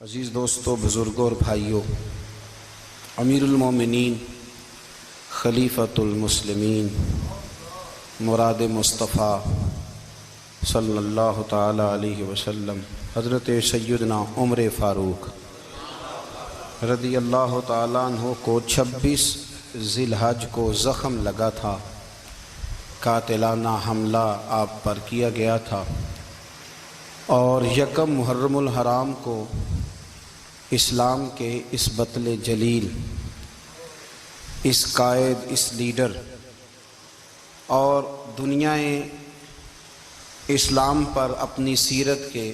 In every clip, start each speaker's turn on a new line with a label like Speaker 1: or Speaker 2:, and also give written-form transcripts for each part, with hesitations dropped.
Speaker 1: عزیز دوستو، بزرگوں اور بھائیوں، امیر المومنین، خلیفۃ المسلمین، مراد مصطفیٰ صلی اللہ تعالی علیہ وسلم حضرت سیدنا عمر فاروق رضی اللہ تعالیٰ عنہ کو 26 ذی الحج کو زخم لگا تھا، قاتلانہ حملہ آپ پر کیا گیا تھا، اور یکم محرم الحرام کو اسلام کے اس بطل جلیل، اس قائد، اس لیڈر اور دنیا اسلام پر اپنی سیرت کے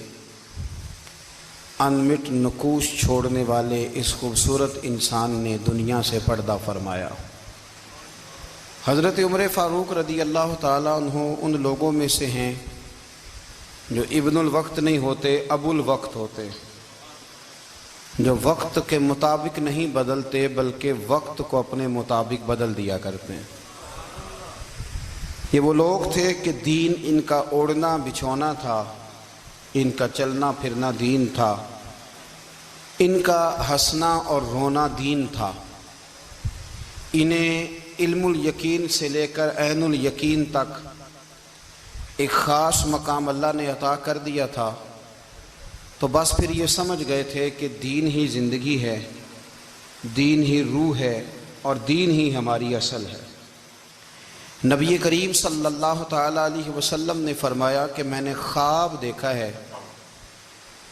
Speaker 1: انمٹ نقوش چھوڑنے والے اس خوبصورت انسان نے دنیا سے پردہ فرمایا۔ حضرت عمر فاروق رضی اللہ تعالیٰ عنہ ان لوگوں میں سے ہیں جو ابن الوقت نہیں ہوتے، ابو الوقت ہوتے، جو وقت کے مطابق نہیں بدلتے بلکہ وقت کو اپنے مطابق بدل دیا کرتے ہیں۔ یہ وہ لوگ تھے کہ دین ان کا اوڑھنا بچھونا تھا، ان کا چلنا پھرنا دین تھا، ان کا ہنسنا اور رونا دین تھا۔ انہیں علم الیقین سے لے کر عین الیقین تک ایک خاص مقام اللہ نے عطا کر دیا تھا، تو بس پھر یہ سمجھ گئے تھے کہ دین ہی زندگی ہے، دین ہی روح ہے، اور دین ہی ہماری اصل ہے۔ نبی کریم صلی اللہ تعالیٰ علیہ وسلم نے فرمایا کہ میں نے خواب دیکھا ہے،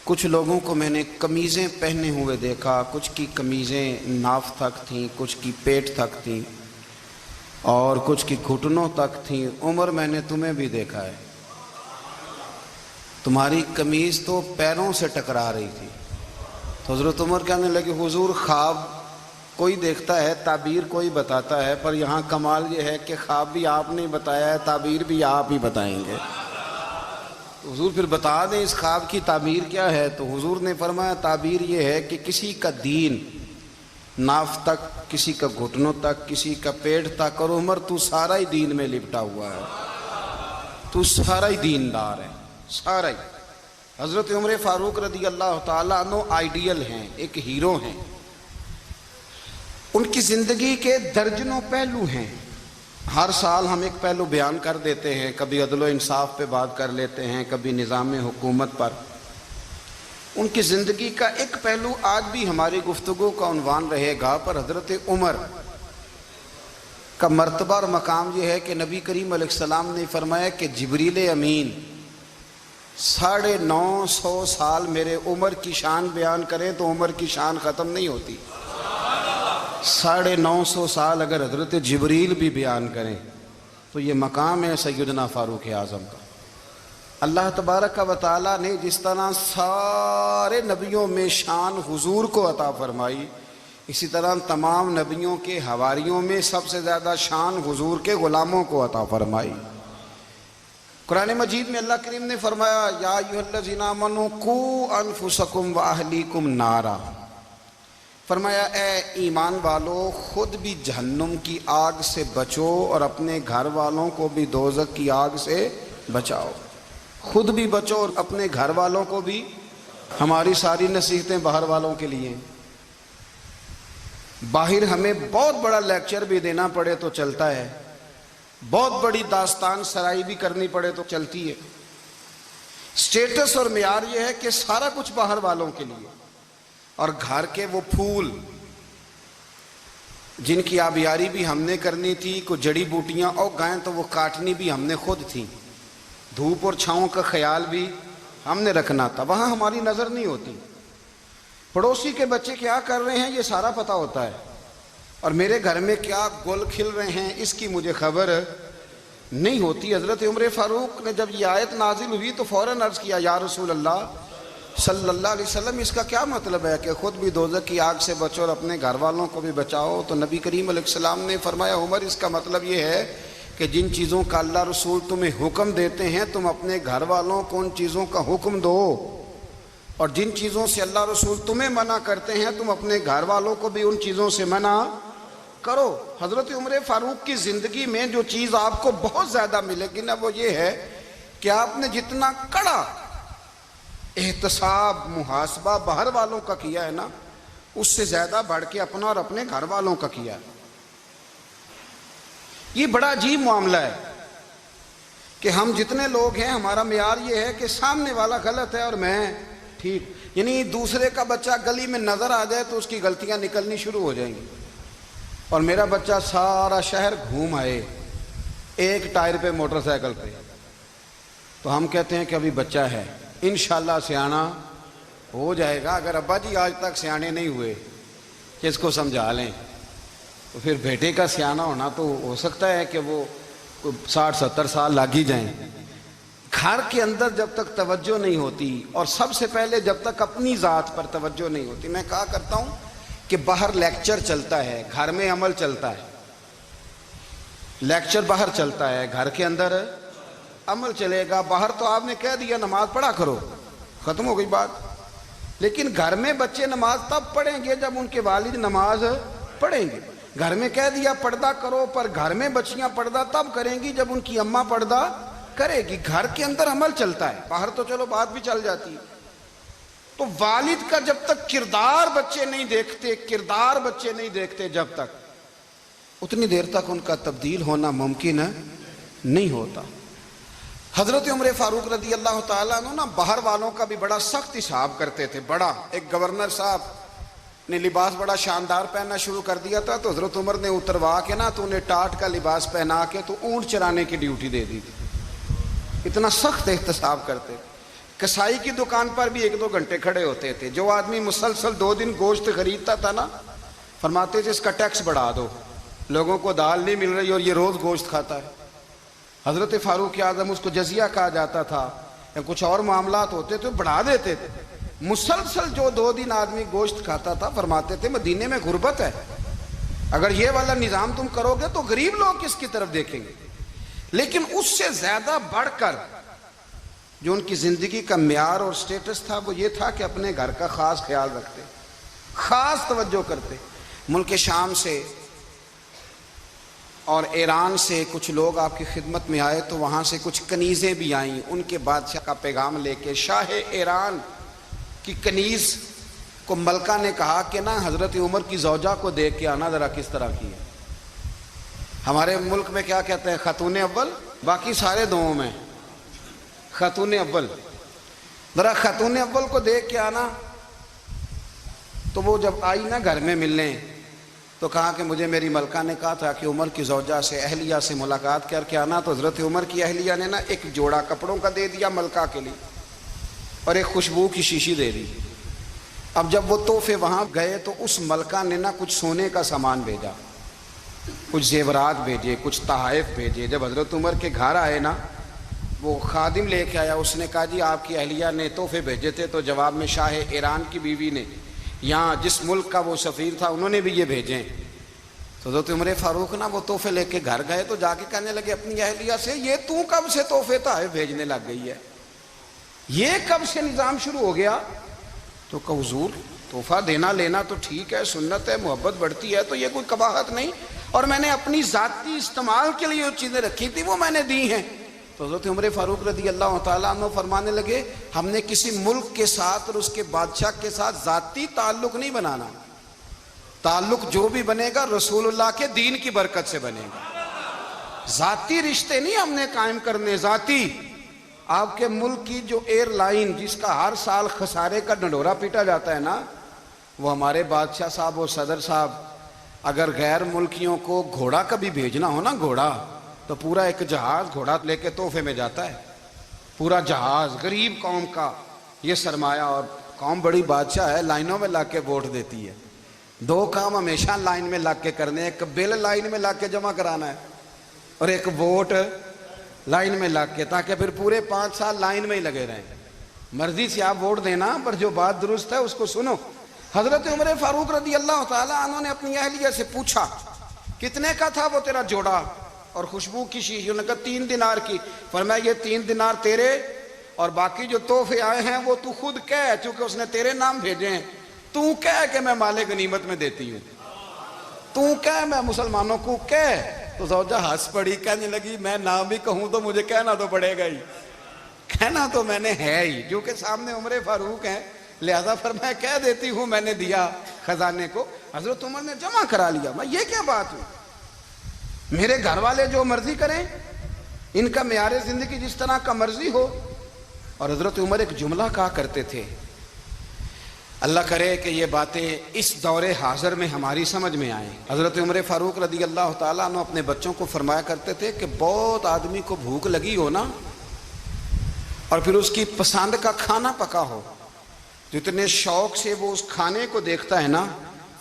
Speaker 1: کچھ لوگوں کو میں نے قمیضیں پہنے ہوئے دیکھا، کچھ کی قمیضیں ناف تک تھیں، کچھ کی پیٹ تک تھیں، اور کچھ کی گھٹنوں تک تھیں۔ عمر، میں نے تمہیں بھی دیکھا ہے، تمہاری قمیض تو پیروں سے ٹکرا رہی تھی۔ تو حضرت عمر کہنے لگے، حضور خواب کوئی دیکھتا ہے، تعبیر کوئی بتاتا ہے، پر یہاں کمال یہ ہے کہ خواب بھی آپ نے بتایا ہے، تعبیر بھی آپ ہی بتائیں گے۔ تو حضور پھر بتا دیں اس خواب کی تعبیر کیا ہے۔ تو حضور نے فرمایا تعبیر یہ ہے کہ کسی کا دین ناف تک، کسی کا گھٹنوں تک، کسی کا پیٹ تک، اور عمر تو سارا ہی دین میں لپٹا ہوا ہے، تو سارا ہی دیندار ہے، سارا ہی۔ حضرت عمر فاروق رضی اللہ تعالیٰ عنہ آئیڈیل ہیں، ایک ہیرو ہیں۔ ان کی زندگی کے درجنوں پہلو ہیں، ہر سال ہم ایک پہلو بیان کر دیتے ہیں، کبھی عدل و انصاف پہ بات کر لیتے ہیں، کبھی نظام حکومت پر۔ ان کی زندگی کا ایک پہلو آج بھی ہماری گفتگو کا عنوان رہے گا، پر حضرت عمر کا مرتبہ اور مقام یہ ہے کہ نبی کریم علیہ السلام نے فرمایا کہ جبریل امین 950 سال میرے عمر کی شان بیان کریں تو عمر کی شان ختم نہیں ہوتی۔ 950 سال اگر حضرت جبریل بھی بیان کریں تو یہ مقام ہے سیدنا فاروق اعظم کا۔ اللہ تبارک و تعالیٰ نے جس طرح سارے نبیوں میں شان حضور کو عطا فرمائی، اسی طرح تمام نبیوں کے حواریوں میں سب سے زیادہ شان حضور کے غلاموں کو عطا فرمائی۔ قرآن مجید میں اللہ کریم نے فرمایا، یا ایھا الذین آمنوا قوا انفسکم واہلیکم نارا، فرمایا اے ایمان والو، خود بھی جہنم کی آگ سے بچو اور اپنے گھر والوں کو بھی دوزخ کی آگ سے بچاؤ۔ خود بھی بچو اور اپنے گھر والوں کو بھی۔ ہماری ساری نصیحتیں باہر والوں کے لیے، باہر ہمیں بہت بڑا لیکچر بھی دینا پڑے تو چلتا ہے، بہت بڑی داستان سرائی بھی کرنی پڑے تو چلتی ہے۔ سٹیٹس اور معیار یہ ہے کہ سارا کچھ باہر والوں کے لیے، اور گھر کے وہ پھول جن کی آبیاری بھی ہم نے کرنی تھی، کوئی جڑی بوٹیاں اور گائیں تو وہ کاٹنی بھی ہم نے خود تھی، دھوپ اور چھاؤں کا خیال بھی ہم نے رکھنا تھا، وہاں ہماری نظر نہیں ہوتی۔ پڑوسی کے بچے کیا کر رہے ہیں یہ سارا پتہ ہوتا ہے، اور میرے گھر میں کیا گل کھل رہے ہیں اس کی مجھے خبر نہیں ہوتی۔ حضرت عمر فاروق نے جب یہ آیت نازل ہوئی تو فوراً عرض کیا، یا رسول اللہ صلی اللہ علیہ وسلم، اس کا کیا مطلب ہے کہ خود بھی دوزخ کی آگ سے بچو اور اپنے گھر والوں کو بھی بچاؤ؟ تو نبی کریم علیہ السلام نے فرمایا، عمر اس کا مطلب یہ ہے کہ جن چیزوں کا اللہ رسول تمہیں حکم دیتے ہیں تم اپنے گھر والوں کو ان چیزوں کا حکم دو، اور جن چیزوں سے اللہ رسول تمہیں منع کرتے ہیں تم اپنے گھر والوں کو بھی ان چیزوں سے منع کرو۔ حضرت عمر فاروق کی زندگی میں جو چیز آپ کو بہت زیادہ ملے گی نا، وہ یہ ہے کہ آپ نے جتنا کڑا احتساب محاسبہ باہر والوں کا کیا ہے نا، اس سے زیادہ بڑھ کے اپنا اور اپنے گھر والوں کا کیا ہے۔ یہ بڑا عجیب معاملہ ہے کہ ہم جتنے لوگ ہیں ہمارا معیار یہ ہے کہ سامنے والا غلط ہے اور میں ٹھیک، یعنی دوسرے کا بچہ گلی میں نظر آ جائے تو اس کی غلطیاں نکلنی شروع ہو جائیں گی، اور میرا بچہ سارا شہر گھوم آئے ایک ٹائر پہ موٹر سائیکل پہ، تو ہم کہتے ہیں کہ ابھی بچہ ہے، انشاءاللہ سیانا ہو جائے گا۔ اگر ابا جی آج تک سیانے نہیں ہوئے کہ اس کو سمجھا لیں، تو پھر بیٹے کا سیانا ہونا تو ہو سکتا ہے کہ وہ 60-70 سال لگ ہی جائیں۔ گھر کے اندر جب تک توجہ نہیں ہوتی، اور سب سے پہلے جب تک اپنی ذات پر توجہ نہیں ہوتی، میں کہا کرتا ہوں کہ باہر لیکچر چلتا ہے، گھر میں عمل چلتا ہے۔ لیکچر باہر چلتا ہے، گھر کے اندر عمل چلے گا۔ باہر تو آپ نے کہہ دیا نماز پڑھا کرو، ختم ہو گئی بات، لیکن گھر میں بچے نماز تب پڑھیں گے جب ان کے والد نماز پڑھیں گے۔ گھر میں کہہ دیا پردہ کرو، پر گھر میں بچیاں پردہ تب کریں گی جب ان کی اماں پردہ کرے گی۔ گھر کے اندر عمل چلتا ہے، باہر تو چلو بات بھی چل جاتی ہے۔ تو والد کا جب تک کردار بچے نہیں دیکھتے جب تک، اتنی دیر تک ان کا تبدیل ہونا ممکن نہیں ہوتا۔ حضرت عمر فاروق رضی اللہ تعالیٰ عنہ باہر والوں کا بھی بڑا سخت حساب کرتے تھے۔ بڑا ایک گورنر صاحب نے لباس بڑا شاندار پہننا شروع کر دیا تھا، تو حضرت عمر نے اتروا کے نا تو انہیں ٹاٹ کا لباس پہنا کے تو اونٹ چرانے کی ڈیوٹی دے دی تھی۔ اتنا سخت احتساب کرتے تھے۔ کسائی کی دکان پر بھی 1-2 گھنٹے کھڑے ہوتے تھے۔ جو آدمی مسلسل 2 دن گوشت خریدتا تھا نا، فرماتے تھے اس کا ٹیکس بڑھا دو، لوگوں کو دال نہیں مل رہی اور یہ روز گوشت کھاتا ہے۔ حضرت فاروق اعظم، اس کو جزیہ کہا جاتا تھا، یا کچھ اور معاملات ہوتے تھے بڑھا دیتے تھے۔ مسلسل جو 2 دن آدمی گوشت کھاتا تھا، فرماتے تھے مدینے میں غربت ہے، اگر یہ والا نظام تم کرو گے تو غریب لوگ کس کی طرف دیکھیں گے۔ لیکن اس سے زیادہ بڑھ کر جو ان کی زندگی کا معیار اور سٹیٹس تھا وہ یہ تھا کہ اپنے گھر کا خاص خیال رکھتے، خاص توجہ کرتے۔ ملک شام سے اور ایران سے کچھ لوگ آپ کی خدمت میں آئے، تو وہاں سے کچھ کنیزیں بھی آئیں، ان کے بادشاہ کا پیغام لے کے۔ شاہ ایران کی کنیز کو ملکہ نے کہا کہ نا حضرت عمر کی زوجہ کو دیکھ کے آنا ذرا کس طرح کی ہے۔ ہمارے ملک میں کیا کہتے ہیں، خاتون اول، باقی سارے دوؤں میں خاتون اول، ذرا خاتون اول کو دیکھ کے آنا۔ تو وہ جب آئی نا گھر میں ملنے، تو کہا کہ مجھے میری ملکہ نے کہا تھا کہ عمر کی زوجہ سے، اہلیہ سے ملاقات کر کے آنا۔ تو حضرت عمر کی اہلیہ نے نا ایک جوڑا کپڑوں کا دے دیا ملکہ کے لیے، اور ایک خوشبو کی شیشی دے دی۔ اب جب وہ تحفے وہاں گئے تو اس ملکہ نے نا کچھ سونے کا سامان بھیجا، کچھ زیورات بھیجے، کچھ تحائف بھیجے۔ جب حضرت عمر کے گھر آئے نا، وہ خادم لے کے آیا، اس نے کہا جی آپ کی اہلیہ نے تحفے بھیجے تھے، تو جواب میں شاہ ایران کی بیوی نے، یہاں جس ملک کا وہ سفیر تھا، انہوں نے بھی یہ بھیجے۔ تو حضرت عمر فاروق نا وہ تحفے لے کے گھر گئے، تو جا کے کہنے لگے اپنی اہلیہ سے، یہ تو کب سے تحفے تحائف بھیجنے لگ گئی ہے، یہ کب سے نظام شروع ہو گیا؟ تو کہ حضور تحفہ دینا لینا تو ٹھیک ہے، سنت ہے، محبت بڑھتی ہے، تو یہ کوئی قباحت نہیں، اور میں نے اپنی ذاتی استعمال کے لیے جو چیزیں رکھی تھی وہ میں نے دی ہیں۔ تو حضرت عمر فاروق رضی اللہ تعالیٰ عنہ فرمانے لگے ہم نے کسی ملک کے ساتھ اور اس کے بادشاہ کے ساتھ ذاتی تعلق نہیں بنانا، تعلق جو بھی بنے گا رسول اللہ کے دین کی برکت سے بنے گا، ذاتی رشتے نہیں ہم نے قائم کرنے۔ ذاتی آپ کے ملک کی جو ایئر لائن جس کا ہر سال خسارے کا ڈنڈورا پیٹا جاتا ہے نا، وہ ہمارے بادشاہ صاحب اور صدر صاحب اگر غیر ملکیوں کو گھوڑا کبھی بھیجنا ہو نا، گھوڑا، تو پورا ایک جہاز گھوڑا لے کے تحفے میں جاتا ہے، پورا جہاز غریب قوم کا یہ سرمایہ، اور قوم بڑی بادشاہ ہے، لائنوں میں لگ کے ووٹ دیتی ہے۔ 2 کام ہمیشہ لائن میں لگ کے کرنے، ایک بل لائن میں لگ کے جمع کرانا ہے، اور ایک ووٹ لائن میں لگ کے، تاکہ پھر پورے 5 سال لائن میں ہی لگے رہیں۔ مرضی سے آپ ووٹ دینا، پر جو بات درست ہے اس کو سنو۔ حضرت عمر فاروق رضی اللہ تعالیٰ عنہ نے اپنی اہلیہ سے پوچھا کتنے کا تھا وہ تیرا جوڑا اور خوشبو کی شیشی؟ انہوں نے کہا 3 دینار کی۔ فرمایا یہ 3 دینار تیرے، اور باقی جو تحفے آئے ہیں وہ تو خود کہہ، چونکہ اس نے تیرے نام بھیجے ہیں، تو کہہ کہ میں مال غنیمت میں دیتی ہوں، تو کہہ میں مسلمانوں کو کہہ۔ تو زوجہ ہنس پڑی، کہنے لگی میں نہ بھی کہوں تو مجھے کہنا تو پڑے گا ہی، کہنا تو میں نے ہے ہی، کیونکہ سامنے عمر فاروق ہیں، لہذا فرمایا کہہ دیتی ہوں میں نے دیا خزانے کو۔ حضرت عمر نے جمع کرا لیا۔ میں یہ کیا بات ہوئی؟ میرے گھر والے جو مرضی کریں، ان کا معیار زندگی جس طرح کا مرضی ہو۔ اور حضرت عمر ایک جملہ کہا کرتے تھے، اللہ کرے کہ یہ باتیں اس دور حاضر میں ہماری سمجھ میں آئیں۔ حضرت عمر فاروق رضی اللہ تعالیٰ عنہ اپنے بچوں کو فرمایا کرتے تھے کہ بہت آدمی کو بھوک لگی ہو نا، اور پھر اس کی پسند کا کھانا پکا ہو، جتنے شوق سے وہ اس کھانے کو دیکھتا ہے نا،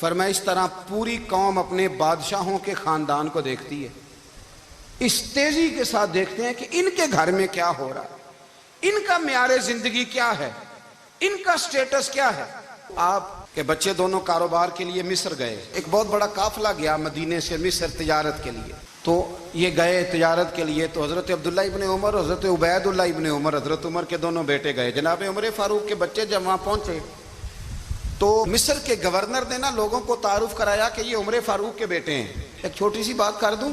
Speaker 1: فرمایا اس طرح پوری قوم اپنے بادشاہوں کے خاندان کو دیکھتی ہے، اس تیزی کے ساتھ دیکھتے ہیں کہ ان کے گھر میں کیا ہو رہا ہے، ان کا معیار زندگی کیا ہے، ان کا سٹیٹس کیا ہے۔ آپ کے بچے دونوں کاروبار کے لیے مصر گئے، ایک بہت بڑا قافلہ گیا مدینے سے مصر تجارت کے لیے، تو یہ گئے تجارت کے لیے، تو حضرت عبداللہ ابن عمر، حضرت عبید اللہ ابن عمر، حضرت عمر کے دونوں بیٹے گئے۔ جناب عمر فاروق کے بچے جب وہاں پہنچے تو مصر کے گورنر نے نا لوگوں کو تعارف کرایا کہ یہ عمر فاروق کے بیٹے ہیں۔ ایک چھوٹی سی بات کر دوں،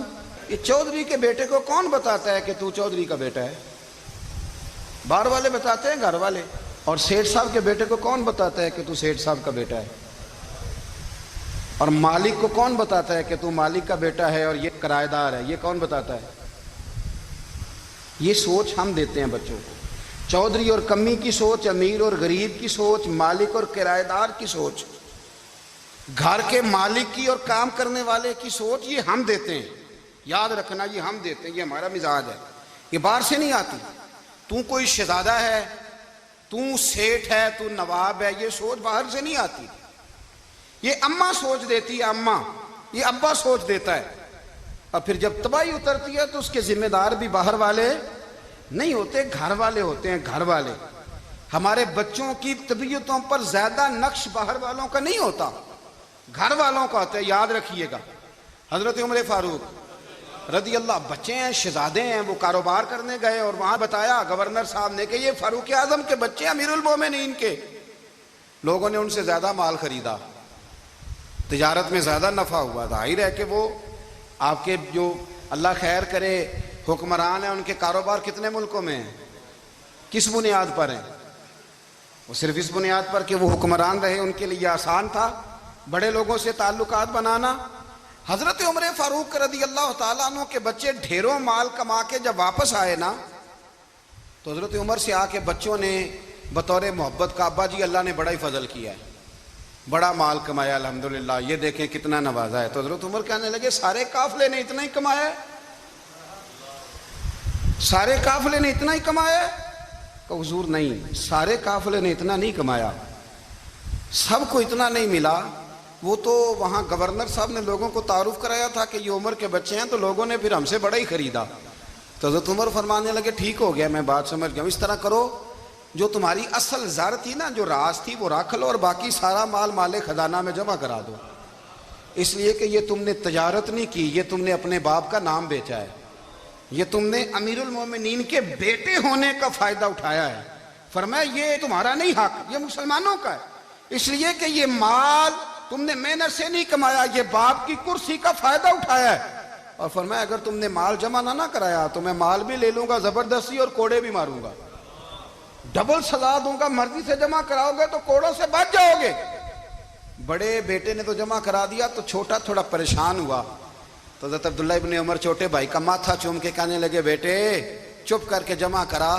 Speaker 1: یہ چودھری کے بیٹے کو کون بتاتا ہے کہ تو چودھری کا بیٹا ہے؟ باہر والے بتاتے ہیں، گھر والے۔ اور سیٹھ صاحب کے بیٹے کو کون بتاتا ہے کہ تو سیٹھ صاحب کا بیٹا ہے؟ اور مالک کو کون بتاتا ہے کہ تو مالک کا بیٹا ہے اور یہ کرایہ دار ہے؟ یہ کون بتاتا ہے؟ یہ سوچ ہم دیتے ہیں بچوں کو۔ چودھری اور کمی کی سوچ، امیر اور غریب کی سوچ، مالک اور کرایہ دار کی سوچ، گھر کے مالک کی اور کام کرنے والے کی سوچ، یہ ہم دیتے ہیں۔ یاد رکھنا، یہ ہم دیتے ہیں، یہ ہمارا مزاج ہے، یہ باہر سے نہیں آتی۔ تو کوئی شہزادہ ہے، تو سیٹھ ہے، تو نواب ہے، یہ سوچ باہر سے نہیں آتی، یہ اماں سوچ دیتی ہے، اماں، یہ ابا سوچ دیتا ہے۔ اور پھر جب تباہی اترتی ہے تو اس کے ذمہ دار بھی باہر والے نہیں ہوتے، گھر والے ہوتے ہیں، گھر والے۔ ہمارے بچوں کی طبیعتوں پر زیادہ نقش باہر والوں کا نہیں ہوتا، گھر والوں کا ہوتا ہے، یاد رکھیے گا۔ حضرت عمر فاروق رضی اللہ، بچے ہیں، شہزادے ہیں، وہ کاروبار کرنے گئے اور وہاں بتایا گورنر صاحب نے کہ یہ فاروق اعظم کے بچے، امیر المومنین کے۔ لوگوں نے ان سے زیادہ مال خریدا، تجارت میں زیادہ نفع ہوا، ظاہر ہے کہ وہ آپ کے جو اللہ خیر کرے حکمران ہیں، ان کے کاروبار کتنے ملکوں میں ہیں، کس بنیاد پر ہیں؟ وہ صرف اس بنیاد پر کہ وہ حکمران رہے، ان کے لیے آسان تھا بڑے لوگوں سے تعلقات بنانا۔ حضرت عمر فاروق رضی اللہ تعالیٰ عنہ کے بچے ڈھیروں مال کما کے جب واپس آئے نا، تو حضرت عمر سے آ کے بچوں نے بطور محبت کا، ابا جی اللہ نے بڑا ہی فضل کیا ہے، بڑا مال کمایا الحمدللہ، یہ دیکھیں کتنا نوازا ہے۔ تو حضرت عمر کہنے لگے سارے قافلے نے اتنا ہی کمایا ہے؟ سارے قافلے نے اتنا ہی کمایا ہے؟ کہ حضور نہیں، سارے قافلے نے اتنا نہیں کمایا، سب کو اتنا نہیں ملا۔ وہ تو وہاں گورنر صاحب نے لوگوں کو تعارف کرایا تھا کہ یہ عمر کے بچے ہیں، تو لوگوں نے پھر ہم سے بڑا ہی خریدا۔ تو حضرت عمر فرمانے لگے ٹھیک ہو گیا، میں بات سمجھ گیا، اس طرح کرو، جو تمہاری اصل زر تھی نا، جو راز تھی، وہ رکھ لو اور باقی سارا مال مال خزانہ میں جمع کرا دو، اس لیے کہ یہ تم نے تجارت نہیں کی، یہ تم نے اپنے باپ کا نام بیچا ہے، یہ تم نے امیر المومنین کے بیٹے ہونے کا فائدہ اٹھایا ہے۔ فرمایا یہ تمہارا نہیں حق، یہ مسلمانوں کا ہے، اس لیے کہ یہ مال تم نے محنت سے نہیں کمایا، یہ باپ کی کرسی کا فائدہ اٹھایا ہے۔ اور فرمایا اگر تم نے مال جمع نہ کرایا تو میں مال بھی لے لوں گا زبردستی اور کوڑے بھی ماروں گا، ڈبل سزا دوں گا، مرضی سے جمع کراؤ گے تو کوڑوں سے بچ جاؤ گے۔ بڑے بیٹے نے تو جمع کرا دیا، تو چھوٹا تھوڑا پریشان ہوا، تو حضرت عبداللہ ابن عمر چھوٹے بھائی کا ماتھا چوم کے کہنے لگے بیٹے چپ کر کے جمع کرا،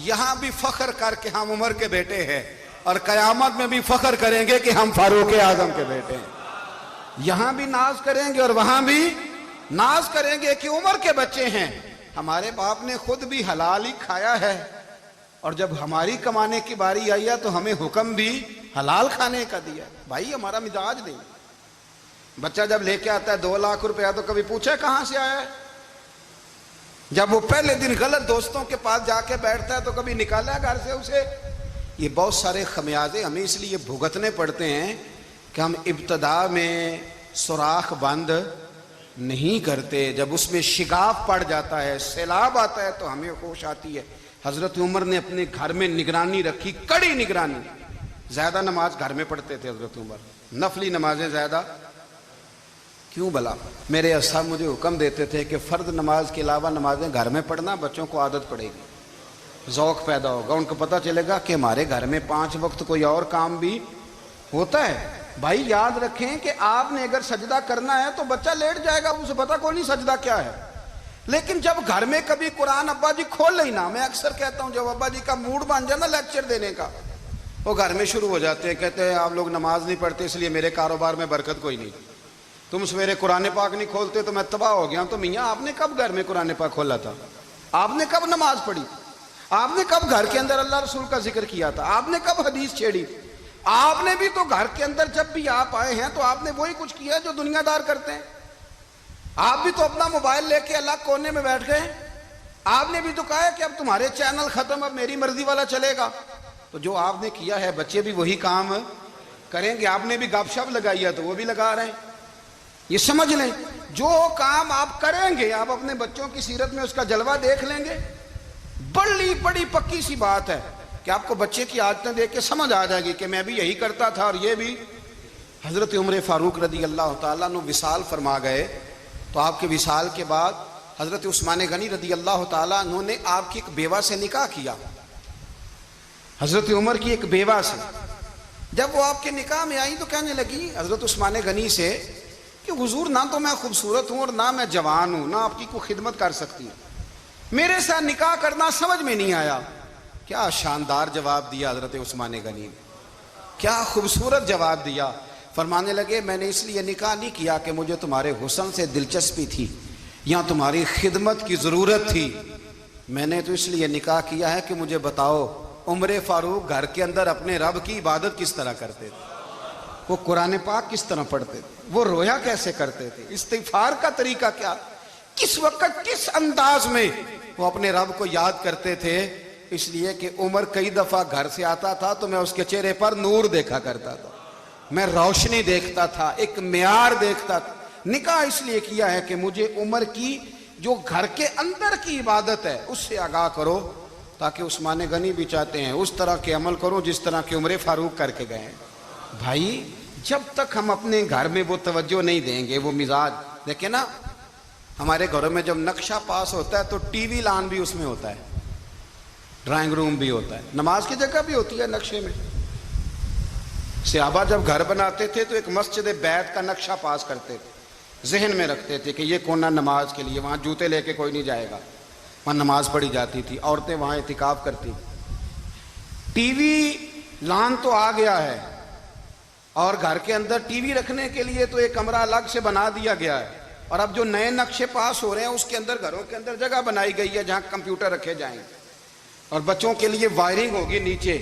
Speaker 1: یہاں بھی فخر کر کے ہم عمر کے بیٹے ہیں، اور قیامت میں بھی فخر کریں گے کہ ہم فاروق اعظم کے بیٹے ہیں۔ یہاں بھی ناز کریں گے اور وہاں بھی ناز کریں گے کہ عمر کے بچے ہیں۔ ہمارے باپ نے خود بھی حلال ہی کھایا ہے، اور جب ہماری کمانے کی باری آئی ہے تو ہمیں حکم بھی حلال کھانے کا دیا۔ بھائی ہمارا مزاج نہیں۔ بچہ جب لے کے آتا ہے 2 لاکھ روپیہ تو کبھی پوچھے کہاں سے آیا ہے؟ جب وہ پہلے دن غلط دوستوں کے پاس جا کے بیٹھتا ہے تو کبھی نکالا گھر سے اسے؟ یہ بہت سارے خمیازے ہمیں اس لیے بھگتنے پڑتے ہیں کہ ہم ابتدا میں سوراخ بند نہیں کرتے، جب اس میں شگاف پڑ جاتا ہے، سیلاب آتا ہے تو ہمیں ہوش آتی ہے۔ حضرت عمر نے اپنے گھر میں نگرانی رکھی، کڑی نگرانی، زیادہ نماز گھر میں پڑھتے تھے حضرت عمر، نفلی نمازیں زیادہ کیوں بلا؟ میرے صاحب مجھے حکم دیتے تھے کہ فرض نماز کے علاوہ نمازیں گھر میں پڑھنا، بچوں کو عادت پڑے گی۔ ذوق پیدا ہوگا, ان کو پتہ چلے گا کہ ہمارے گھر میں 5 وقت کوئی اور کام بھی ہوتا ہے. بھائی یاد رکھیں کہ آپ نے اگر سجدہ کرنا ہے تو بچہ لیٹ جائے گا, اسے پتہ کوئی نہیں سجدہ کیا ہے. لیکن جب گھر میں کبھی قرآن ابا جی کھول لئی نا, میں اکثر کہتا ہوں جب ابا جی کا موڈ بن جائے نا لیکچر دینے کا, وہ گھر میں شروع ہو جاتے ہیں, کہتے ہیں آپ لوگ نماز نہیں پڑھتے اس لیے میرے کاروبار میں برکت کوئی نہیں, تم سویرے قرآن پاک نہیں کھولتے تو میں تباہ ہو گیا ہوں. تو میاں آپ نے کب گھر میں قرآن پاک کھولا تھا؟ آپ نے کب نماز پڑھی؟ آپ نے کب گھر کے اندر اللہ رسول کا ذکر کیا تھا؟ آپ نے کب حدیث چھیڑی؟ آپ نے بھی تو گھر کے اندر جب بھی آپ آئے ہیں تو آپ نے وہی کچھ کیا جو دنیا دار کرتے ہیں. آپ بھی تو اپنا موبائل لے کے الگ کونے میں بیٹھ گئے. آپ نے بھی تو کہا ہے کہ اب تمہارے چینل ختم, اب میری مرضی والا چلے گا. تو جو آپ نے کیا ہے بچے بھی وہی کام کریں گے. آپ نے بھی گپ شپ لگائی ہے تو وہ بھی لگا رہے ہیں. یہ سمجھ لیں جو کام آپ کریں گے آپ اپنے بچوں کی سیرت میں اس کا جلوہ دیکھ لیں گے. بڑی پکی سی بات ہے کہ آپ کو بچے کی عادتیں دیکھ کے سمجھ آ جائے گی کہ میں بھی یہی کرتا تھا اور یہ بھی. حضرت عمر فاروق رضی اللہ تعالیٰ عنہ وصال فرما گئے تو آپ کے وصال کے بعد حضرت عثمان غنی رضی اللہ تعالیٰ عنہ نے آپ کی ایک بیوہ سے نکاح کیا, حضرت عمر کی ایک بیوہ سے. جب وہ آپ کے نکاح میں آئی تو کہنے لگی حضرت عثمان غنی سے کہ حضور نہ تو میں خوبصورت ہوں اور نہ میں جوان ہوں, نہ آپ کی کوئی خدمت کر سکتی ہوں, میرے ساتھ نکاح کرنا سمجھ میں نہیں آیا. کیا شاندار جواب دیا حضرت عثمان غنی نے, کیا خوبصورت جواب دیا. فرمانے لگے میں نے اس لیے نکاح نہیں کیا کہ مجھے تمہارے حسن سے دلچسپی تھی یا تمہاری خدمت کی ضرورت تھی, میں نے تو اس لیے نکاح کیا ہے کہ مجھے بتاؤ عمر فاروق گھر کے اندر اپنے رب کی عبادت کس طرح کرتے تھے, وہ قرآن پاک کس طرح پڑھتے تھے, وہ رویا کیسے کرتے تھے, استغفار کا طریقہ کیا, کس وقت کس انداز میں وہ اپنے رب کو یاد کرتے تھے. اس لیے کہ عمر کئی دفعہ گھر سے آتا تھا تو میں اس کے چہرے پر نور دیکھا کرتا تھا, میں روشنی دیکھتا تھا, ایک معیار دیکھتا تھا. نکاح اس لیے کیا ہے کہ مجھے عمر کی جو گھر کے اندر کی عبادت ہے اس سے آگاہ کرو, تاکہ عثمان غنی بھی چاہتے ہیں اس طرح کے عمل کرو جس طرح کہ عمر فاروق کر کے گئے. بھائی جب تک ہم اپنے گھر میں وہ توجہ نہیں دیں گے, وہ مزاج دیکھیں نا, ہمارے گھروں میں جب نقشہ پاس ہوتا ہے تو ٹی وی لان بھی اس میں ہوتا ہے, ڈرائنگ روم بھی ہوتا ہے, نماز کی جگہ بھی ہوتی ہے نقشے میں. صحابہ جب گھر بناتے تھے تو ایک مسجد بیت کا نقشہ پاس کرتے تھے, ذہن میں رکھتے تھے کہ یہ کونا نماز کے لیے, وہاں جوتے لے کے کوئی نہیں جائے گا, وہاں نماز پڑھی جاتی تھی, عورتیں وہاں اعتکاف کرتی. ٹی وی لان تو آ گیا ہے اور گھر کے اندر ٹی وی رکھنے کے لیے تو ایک کمرہ الگ سے بنا دیا گیا ہے, اور اب جو نئے نقشے پاس ہو رہے ہیں اس کے اندر گھروں کے اندر جگہ بنائی گئی ہے جہاں کمپیوٹر رکھے جائیں, اور بچوں کے لیے وائرنگ ہوگی نیچے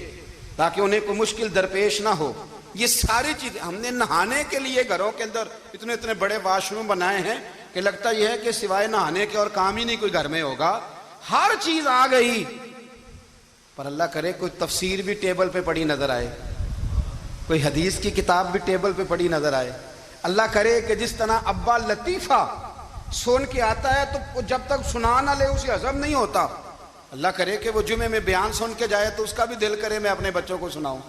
Speaker 1: تاکہ انہیں کوئی مشکل درپیش نہ ہو. یہ ساری چیزیں ہم نے نہانے کے لیے گھروں کے اندر اتنے بڑے واش روم بنائے ہیں کہ لگتا یہ ہے کہ سوائے نہانے کے اور کام ہی نہیں کوئی گھر میں ہوگا. ہر چیز آ گئی, پر اللہ کرے کوئی تفسیر بھی ٹیبل پہ پڑی نظر آئے, کوئی حدیث کی کتاب بھی ٹیبل پہ پڑی نظر آئے. اللہ کرے کہ جس طرح ابا لطیفہ سن کے آتا ہے تو جب تک سنا نہ لے اسے ہضم نہیں ہوتا. اللہ کرے کہ وہ جمعے میں بیان سن کے جائے تو اس کا بھی دل کرے میں اپنے بچوں کو سناؤں.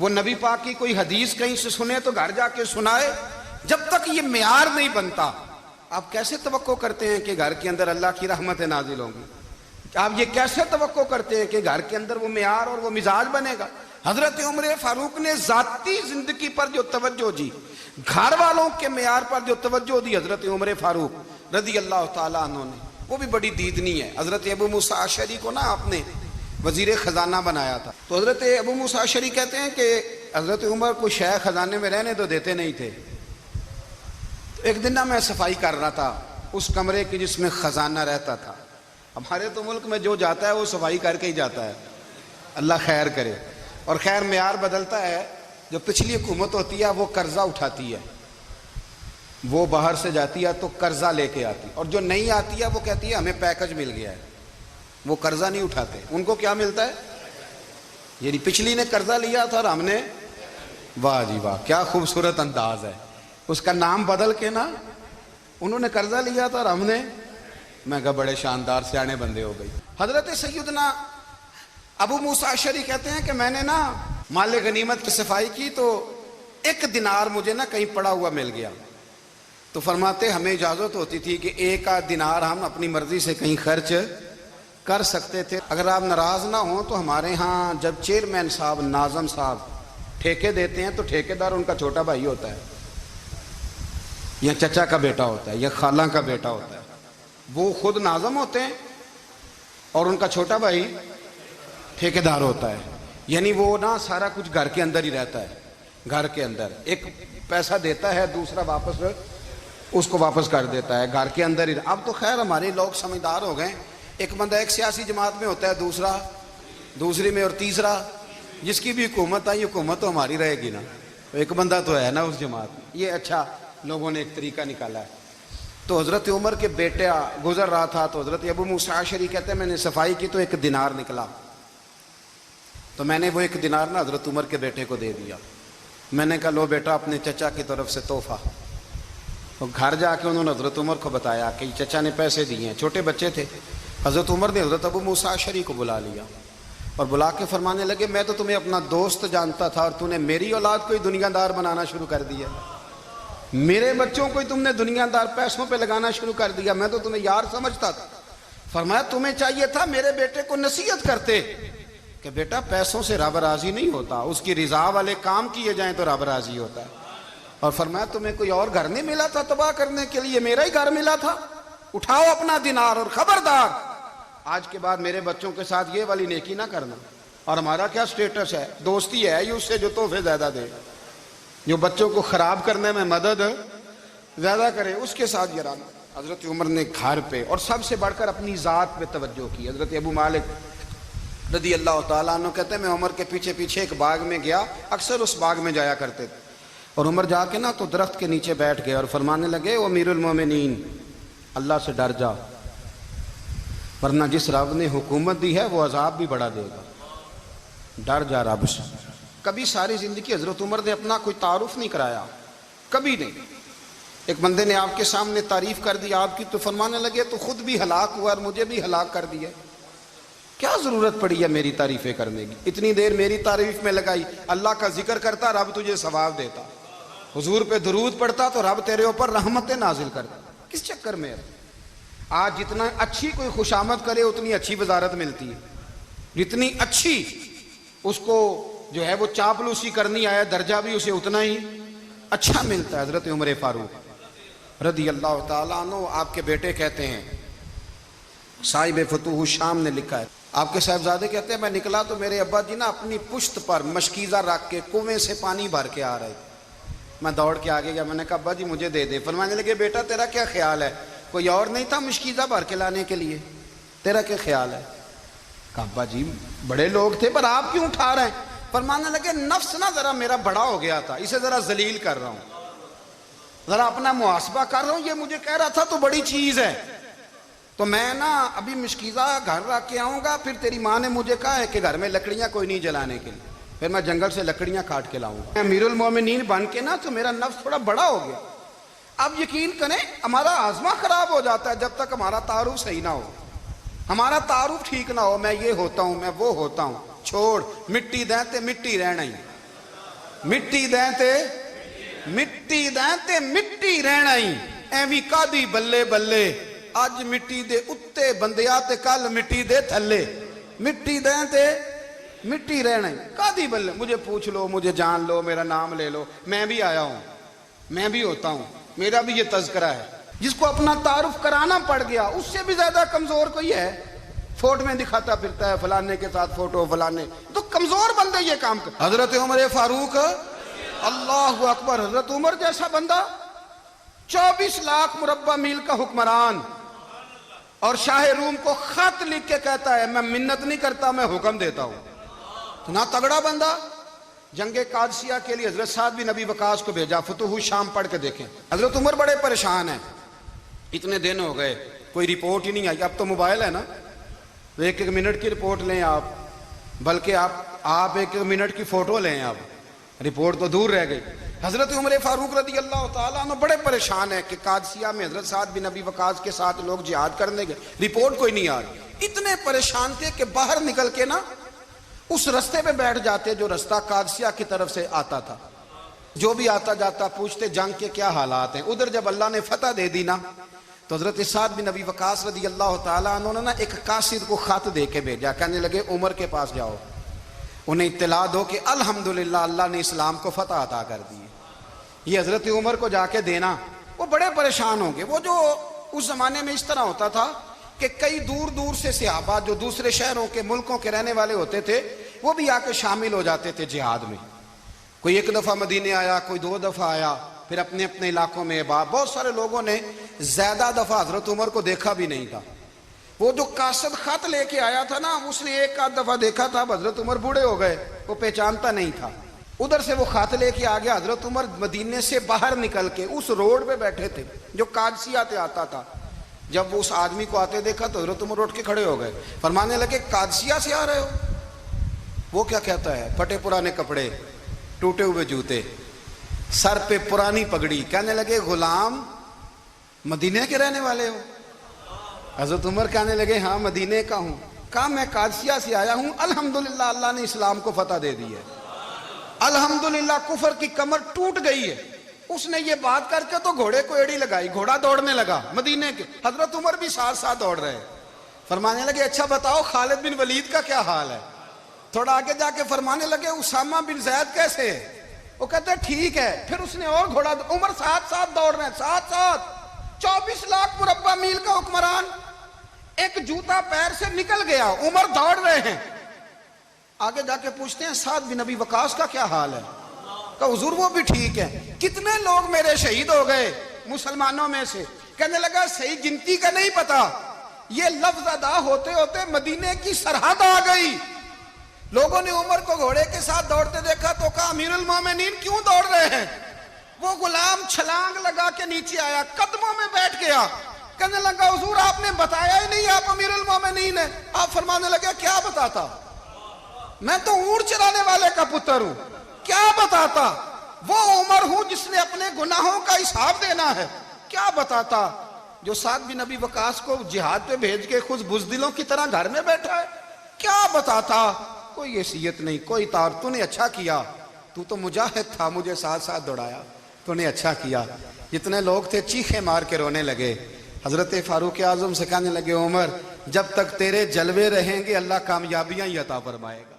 Speaker 1: وہ نبی پاک کی کوئی حدیث کہیں سے سنے تو گھر جا کے سنائے. جب تک یہ معیار نہیں بنتا آپ کیسے توقع کرتے ہیں کہ گھر کے اندر اللہ کی رحمتیں نازل ہوں گی؟ آپ یہ کیسے توقع کرتے ہیں کہ گھر کے اندر وہ معیار اور وہ مزاج بنے گا؟ حضرت عمر فاروق نے ذاتی زندگی پر جو توجہ دی, گھر والوں کے معیار پر جو توجہ دی حضرت عمر فاروق رضی اللہ تعالیٰ عنہ نے, وہ بھی بڑی دیدنی ہے. حضرت ابو موسیٰ اشعری کو نا آپ نے وزیر خزانہ بنایا تھا, تو حضرت ابو موسیٰ اشعری کہتے ہیں کہ حضرت عمر کو شیخ خزانے میں رہنے تو دیتے نہیں تھے. ایک دن نا میں صفائی کر رہا تھا اس کمرے کی جس میں خزانہ رہتا تھا. ہمارے تو ملک میں جو جاتا ہے وہ صفائی کر کے ہی جاتا ہے, اللہ خیر کرے. اور خیر معیار بدلتا ہے, جو پچھلی حکومت ہوتی ہے وہ قرضہ اٹھاتی ہے, وہ باہر سے جاتی ہے تو قرضہ لے کے آتی, اور جو نہیں آتی ہے وہ کہتی ہے ہمیں پیکج مل گیا ہے. وہ قرضہ نہیں اٹھاتے, ان کو کیا ملتا ہے؟ یعنی پچھلی نے قرضہ لیا تھا اور ہم نے, واہ جی واہ کیا خوبصورت انداز ہے, اس کا نام بدل کے نا انہوں نے قرضہ لیا تھا اور ہم نے, میں کہا بڑے شاندار سیانے بندے ہو گئی. حضرت سیدنا ابو موسیٰ اشعری کہتے ہیں کہ میں نے نا مال غنیمت کی صفائی کی تو 1 دینار مجھے نا کہیں پڑا ہوا مل گیا, تو فرماتے ہمیں اجازت ہوتی تھی کہ 1 دینار ہم اپنی مرضی سے کہیں خرچ کر سکتے تھے. اگر آپ ناراض نہ ہوں تو ہمارے ہاں جب چیئرمین صاحب ناظم صاحب ٹھیکے دیتے ہیں تو ٹھیکیدار ان کا چھوٹا بھائی ہوتا ہے یا چچا کا بیٹا ہوتا ہے یا خالہ کا بیٹا ہوتا ہے. وہ خود ناظم ہوتے ہیں اور ان کا چھوٹا بھائی ٹھیکیدار ہوتا ہے. یعنی وہ نا سارا کچھ گھر کے اندر ہی رہتا ہے. گھر کے اندر ایک پیسہ دیتا ہے, دوسرا واپس اس کو واپس کر دیتا ہے. گھر کے اندر ہی. اب تو خیر ہمارے لوگ سمجھدار ہو گئے. ایک بندہ ایک سیاسی جماعت میں ہوتا ہے, دوسرا دوسری میں, اور تیسرا جس کی بھی حکومت آئی حکومت تو ہماری رہے گی نا. ایک بندہ تو ہے نا اس جماعت میں. یہ اچھا لوگوں نے ایک طریقہ نکالا ہے. تو حضرت عمر کے بیٹے گزر رہا تھا تو حضرت ابو موسیٰ اشعری کہتے ہیں میں نے صفائی کی تو 1 دینار نکلا. تو میں نے وہ 1 دینار نا حضرت عمر کے بیٹے کو دے دیا. میں نے کہا لو بیٹا اپنے چچا کی طرف سے تحفہ. تو گھر جا کے انہوں نے حضرت عمر کو بتایا کہ چچا نے پیسے دیے ہیں. چھوٹے بچے تھے. حضرت عمر نے حضرت ابو موسیٰ اشعری کو بلا لیا اور بلا کے فرمانے لگے میں تو تمہیں اپنا دوست جانتا تھا اور تو نے میری اولاد کو ہی دنیا دار بنانا شروع کر دیا. میرے بچوں کو ہی تم نے دنیا دار پیسوں پہ لگانا شروع کر دیا. میں تو تمہیں یار سمجھتا تھا. فرمایا تمہیں چاہیے تھا میرے بیٹے کو نصیحت کرتے کہ بیٹا پیسوں سے رب راضی نہیں ہوتا, اس کی رضا والے کام کیے جائیں تو رب راضی ہوتا ہے. اور فرمایا تمہیں کوئی اور گھر نہیں ملا تھا تباہ کرنے کے لیے, میرا ہی گھر ملا تھا. اٹھاؤ اپنا دینار اور خبردار آج کے بعد میرے بچوں کے ساتھ یہ والی نیکی نہ کرنا. اور ہمارا کیا سٹیٹس ہے, دوستی ہے یہ اس سے جو تحفے زیادہ دے, جو بچوں کو خراب کرنے میں مدد زیادہ کرے اس کے ساتھ یہ رہنا. حضرت عمر نے گھر پہ اور سب سے بڑھ کر اپنی ذات پہ توجہ کی. حضرت ابو مالک رضی اللہ تعالیٰ عنہ کہتے ہیں میں عمر کے پیچھے پیچھے ایک باغ میں گیا, اکثر اس باغ میں جایا کرتے تھے. اور عمر جا کے نا تو درخت کے نیچے بیٹھ گئے اور فرمانے لگے او امیر المومنین اللہ سے ڈر جا, ورنہ جس رب نے حکومت دی ہے وہ عذاب بھی بڑھا دے گا. ڈر جا رب سے. کبھی ساری زندگی حضرت عمر نے اپنا کوئی تعارف نہیں کرایا, کبھی نہیں. ایک بندے نے آپ کے سامنے تعریف کر دی آپ کی تو فرمانے لگے تو خود بھی ہلاک ہوا اور مجھے بھی ہلاک کر دیا. کیا ضرورت پڑی ہے میری تعریفیں کرنے کی, اتنی دیر میری تعریف میں لگائی. اللہ کا ذکر کرتا رب تجھے ثواب دیتا, حضور پہ درود پڑھتا تو رب تیرے اوپر رحمتیں نازل کرتا. کس چکر میں ہے؟ آج جتنا اچھی کوئی خوشامد کرے اتنی اچھی وزارت ملتی ہے, جتنی اچھی اس کو جو ہے وہ چاپلوسی کرنی آیا درجہ بھی اسے اتنا ہی اچھا ملتا ہے. حضرت عمر فاروق رضی اللہ تعالیٰ عنہ آپ کے بیٹے کہتے ہیں, صاحب فتوح الشام نے لکھا ہے, آپ کے صاحبزادے کہتے ہیں میں نکلا تو میرے ابا جی نا اپنی پشت پر مشکیزہ رکھ کے کنویں سے پانی بھر کے آ رہے. میں دوڑ کے آگے گیا, میں نے کہا ابا جی مجھے دے دے. فرمانے لگے بیٹا تیرا کیا خیال ہے, کوئی اور نہیں تھا مشکیزہ بھر کے لانے کے لیے, تیرا کیا خیال ہے؟ کہا ابا جی بڑے لوگ تھے پر آپ کیوں اٹھا رہے ہیں؟ فرمانے لگے نفس نا ذرا میرا بڑا ہو گیا تھا, اسے ذرا ذلیل کر رہا ہوں, ذرا اپنا محاسبہ کر رہا ہوں. یہ مجھے کہہ رہا تھا تو بڑی چیز ہے, تو میں نا ابھی مشکیزہ گھر رکھ کے آؤں گا, پھر تیری ماں نے مجھے کہا ہے کہ گھر میں لکڑیاں کوئی نہیں جلانے کے لیے, پھر میں جنگل سے لکڑیاں کاٹ کے لاؤں گا. امیر المومنین بن کے نا تو میرا نفس تھوڑا بڑا ہو گیا. اب یقین کریں ہمارا آزما خراب ہو جاتا ہے جب تک ہمارا تعارف صحیح نہ ہو, ہمارا تعارف ٹھیک نہ ہو. میں یہ ہوتا ہوں, میں وہ ہوتا ہوں, چھوڑ مٹی دیں تے مٹی رہنا ہی, مٹی دیں تے مٹی دیں تے مٹی رہنا ہی. ایویں کادی بلے بلے اج مٹی دے اتے بندیا تے کل مٹی دے تھلے, مٹی دیں تے مٹی رہنا ہی. کادی بلے, مجھے پوچھ لو, مجھے جان لو, میرا نام لے لو, میں بھی آیا ہوں, میں بھی ہوتا ہوں, میرا بھی یہ تذکرہ ہے. جس کو اپنا تعارف کرانا پڑ گیا اس سے بھی زیادہ کمزور کوئی ہے. فوٹو میں دکھاتا پھرتا ہے فلانے کے ساتھ فوٹو, فلانے تو کمزور بندے یہ کام کر. حضرت عمر فاروق اللہ اکبر, حضرت عمر جیسا بندہ 24 لاکھ مربع میل کا حکمران, اور شاہ روم کو خط لکھ کے کہتا ہے میں منت نہیں کرتا میں حکم دیتا ہوں. اتنا تگڑا بندہ. جنگ قادسیہ کے لیے حضرت سعد بن ابی وقاص کو بھیجا, فتوح الشام پڑھ کے دیکھیں. حضرت عمر بڑے پریشان ہیں, اتنے دن ہو گئے کوئی رپورٹ ہی نہیں آئی. اب تو موبائل ہے نا, تو 1-1 منٹ کی رپورٹ لیں آپ, بلکہ آپ 1-1 منٹ کی فوٹو لیں, آپ رپورٹ تو دور رہ گئی. حضرت عمر فاروق رضی اللہ تعالیٰ عنہ بڑے پریشان ہیں کہ قادسیہ میں حضرت سعد بن ابی وقاص کے ساتھ لوگ جہاد کرنے گئے, رپورٹ کوئی نہیں آ رہی. اتنے پریشان تھے کہ باہر نکل کے نا اس رستے پہ بیٹھ جاتے جو رستہ قادسیہ کی طرف سے آتا تھا. جو بھی آتا جاتا پوچھتے جنگ کے کیا حالات ہیں. ادھر جب اللہ نے فتح دے دی نا تو حضرت سعد بن ابی وقاص رضی اللہ تعالیٰ عنہ نے نا ایک قاصد کو خط دے کے بھیجا، کہنے لگے عمر کے پاس جاؤ، انہیں اطلاع دو کہ الحمدللہ اللہ نے اسلام کو فتح عطا کر دی ہے۔ یہ حضرت عمر کو جا کے دینا، وہ بڑے پریشان ہوں گے۔ وہ جو اس زمانے میں اس طرح ہوتا تھا کہ کئی دور دور سے صحابہ جو دوسرے شہروں کے ملکوں کے رہنے والے ہوتے تھے وہ بھی آ کے شامل ہو جاتے تھے جہاد میں۔ کوئی ایک دفعہ مدینے آیا، کوئی 2 دفعہ آیا، پھر اپنے اپنے علاقوں میں بہت سارے لوگوں نے زیادہ دفعہ حضرت عمر کو دیکھا بھی نہیں تھا۔ وہ جو قاصد خط لے کے آیا تھا نا، اس نے 1 دفعہ دیکھا تھا، حضرت عمر بوڑھے ہو گئے، وہ پہچانتا نہیں تھا۔ ادھر سے وہ خط لے کے آ گیا، حضرت عمر مدینے سے باہر نکل کے اس روڈ پہ بیٹھے تھے جو قادسیہ سے آتا تھا۔ جب وہ اس آدمی کو آتے دیکھا تو حضرت عمر اٹھ کے کھڑے ہو گئے، فرمانے لگے قادسیہ سے آ رہے ہو؟ وہ کیا کہتا ہے؟ پھٹے پرانے کپڑے، ٹوٹے ہوئے جوتے، سر پہ پرانی پگڑی، کہنے لگے غلام مدینے کے رہنے والے ہو؟ حضرت عمر کہنے لگے ہاں مدینے کا ہوں۔ کہا میں قادسیہ سے آیا ہوں، الحمدللہ اللہ نے اسلام کو فتح دے دی ہے، الحمدللہ کفر کی کمر ٹوٹ گئی ہے۔ اس نے یہ بات کر کے تو گھوڑے کو ایڑی لگائی، گھوڑا دوڑنے لگا مدینے کے، حضرت عمر بھی ساتھ ساتھ دوڑ رہے، فرمانے لگے اچھا بتاؤ خالد بن ولید کا کیا حال ہے؟ تھوڑا آگے جا کے فرمانے لگے اسامہ بن زید کیسے ہے؟ وہ کہتے ہیں ٹھیک ہے۔ پھر اس نے اور گھوڑا، عمر ساتھ ساتھ دوڑ رہے ہیں، ساتھ ساتھ 24 لاکھ مربع میل کا حکمران، ایک جوتا پیر سے نکل گیا، عمر دوڑ رہے ہیں۔ آگے جا کے پوچھتے ہیں سعد بن ابی وقاص کا کیا حال ہے؟ کہا حضور وہ بھی ٹھیک ہے۔ کتنے لوگ میرے شہید ہو گئے مسلمانوں میں سے؟ کہنے لگا صحیح گنتی کا نہیں پتا، یہ لفظ ادا ہوتے ہوتے مدینے کی سرحد آ گئی۔ لوگوں نے عمر کو گھوڑے کے ساتھ دوڑتے دیکھا تو کہا امیر المومنین کیوں دوڑ رہے ہیں؟ وہ غلام چھلانگ لگا کے نیچے آیا، قدموں میں بیٹھ گیا، کہنے لگا حضور آپ نے بتایا ہی نہیں آپ امیر المومنین ہیں۔ آپ فرمانے لگے کیا بتاتا؟ میں تو اونٹ چرانے والے کا پتر ہوں، کیا بتاتا؟ وہ عمر ہوں جس نے اپنے گناہوں کا حساب دینا ہے، کیا بتاتا؟ جو سعد بن ابی وقاص کو جہاد پہ بھیج کے خود بزدلوں کی طرح گھر میں بیٹھا ہے، کیا بتاتا؟ کوئی حیثیت نہیں، کوئی تار، تو نے اچھا کیا، تو تو مجاہد تھا، مجھے ساتھ ساتھ دوڑایا، تو نے اچھا کیا۔ جتنے لوگ تھے چیخے مار کے رونے لگے۔ حضرت فاروق اعظم سے کہنے لگے عمر جب تک تیرے جلوے رہیں گے اللہ کامیابیاں ہی عطا فرمائے گا۔